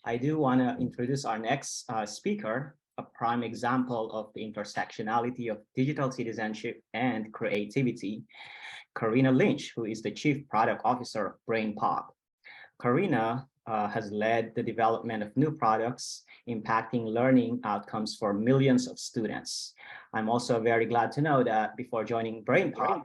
I do want to introduce our next speaker, a prime example of the intersectionality of digital citizenship and creativity, Karina Linch, who is the Chief Product Officer of BrainPOP. Karina has led the development of new products, impacting learning outcomes for millions of students. I'm also very glad to know that before joining BrainPOP,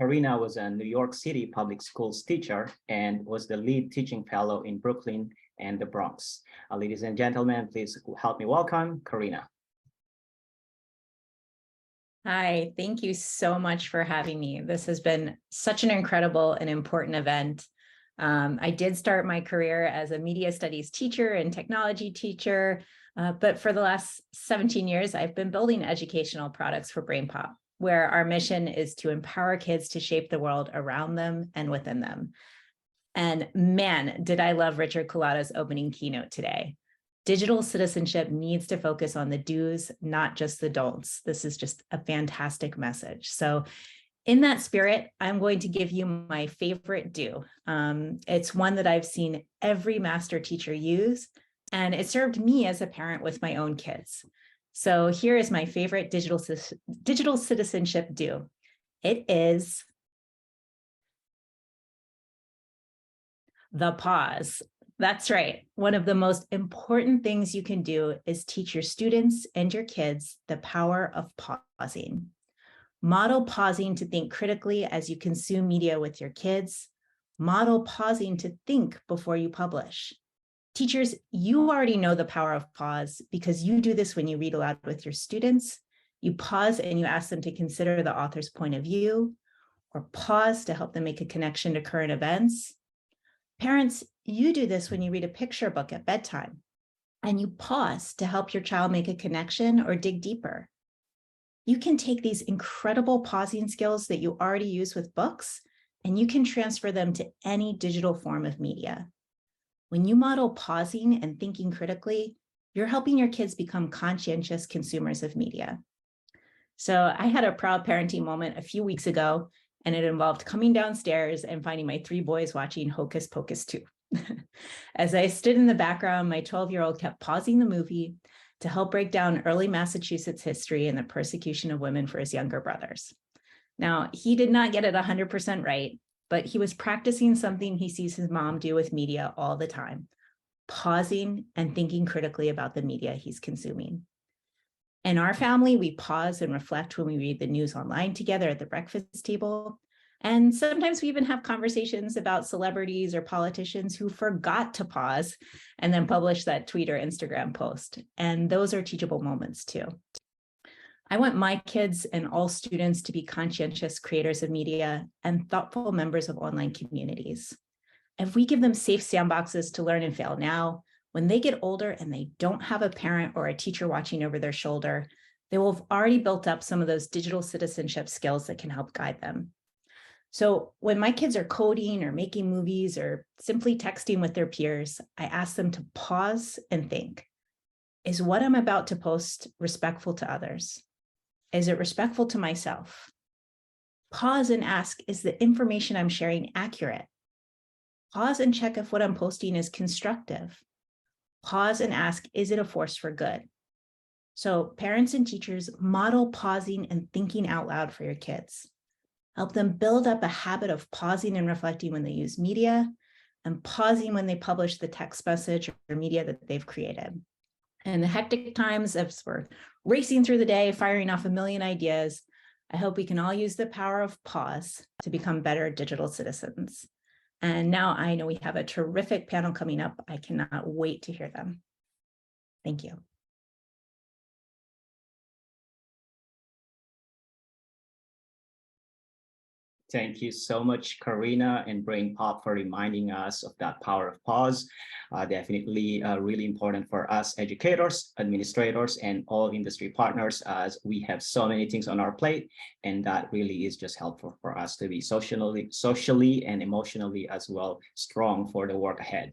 Karina was a New York City public schools teacher and was the lead teaching fellow in Brooklyn and the Bronx. Ladies and gentlemen, please help me welcome Karina. Hi, thank you so much for having me. This has been such an incredible and important event. I did start my career as a media studies teacher and technology teacher, but for the last 17 years, I've been building educational products for BrainPOP, where our mission is to empower kids to shape the world around them and within them. And man, did I love Richard Culato's opening keynote today. Digital citizenship needs to focus on the do's, not just the don'ts. This is just a fantastic message. So in that spirit, I'm going to give you my favorite do. It's one that I've seen every master teacher use, and it served me as a parent with my own kids. So here is my favorite digital citizenship do. It is the pause. That's right. One of the most important things you can do is teach your students and your kids the power of pausing. Model pausing to think critically as you consume media with your kids. Model pausing to think before you publish. Teachers, you already know the power of pause because you do this when you read aloud with your students. You pause and you ask them to consider the author's point of view, or pause to help them make a connection to current events. Parents, you do this when you read a picture book at bedtime, and you pause to help your child make a connection or dig deeper. You can take these incredible pausing skills that you already use with books, and you can transfer them to any digital form of media. When you model pausing and thinking critically, you're helping your kids become conscientious consumers of media. So I had a proud parenting moment a few weeks ago, and it involved coming downstairs and finding my 3 boys watching Hocus Pocus 2. As I stood in the background, my 12-year-old kept pausing the movie to help break down early Massachusetts history and the persecution of women for his younger brothers. Now, he did not get it 100% right, but he was practicing something he sees his mom do with media all the time, pausing and thinking critically about the media he's consuming. In our family, we pause and reflect when we read the news online together at the breakfast table. And sometimes we even have conversations about celebrities or politicians who forgot to pause and then publish that tweet or Instagram post. And those are teachable moments too. I want my kids and all students to be conscientious creators of media and thoughtful members of online communities. If we give them safe sandboxes to learn and fail now, when they get older and they don't have a parent or a teacher watching over their shoulder, they will have already built up some of those digital citizenship skills that can help guide them. So when my kids are coding or making movies or simply texting with their peers, I ask them to pause and think, is what I'm about to post respectful to others? Is it respectful to myself? Pause and ask, is the information I'm sharing accurate? Pause and check if what I'm posting is constructive. Pause and ask, is it a force for good? So parents and teachers, model pausing and thinking out loud for your kids. Help them build up a habit of pausing and reflecting when they use media and pausing when they publish the text message or media that they've created. In the hectic times as we're racing through the day, firing off a million ideas, I hope we can all use the power of pause to become better digital citizens. And now I know we have a terrific panel coming up. I cannot wait to hear them. Thank you. Thank you so much, Karina and BrainPOP, for reminding us of that power of pause. Definitely really important for us educators, administrators, and all industry partners, as we have so many things on our plate, and that really is just helpful for us to be socially and emotionally as well strong for the work ahead.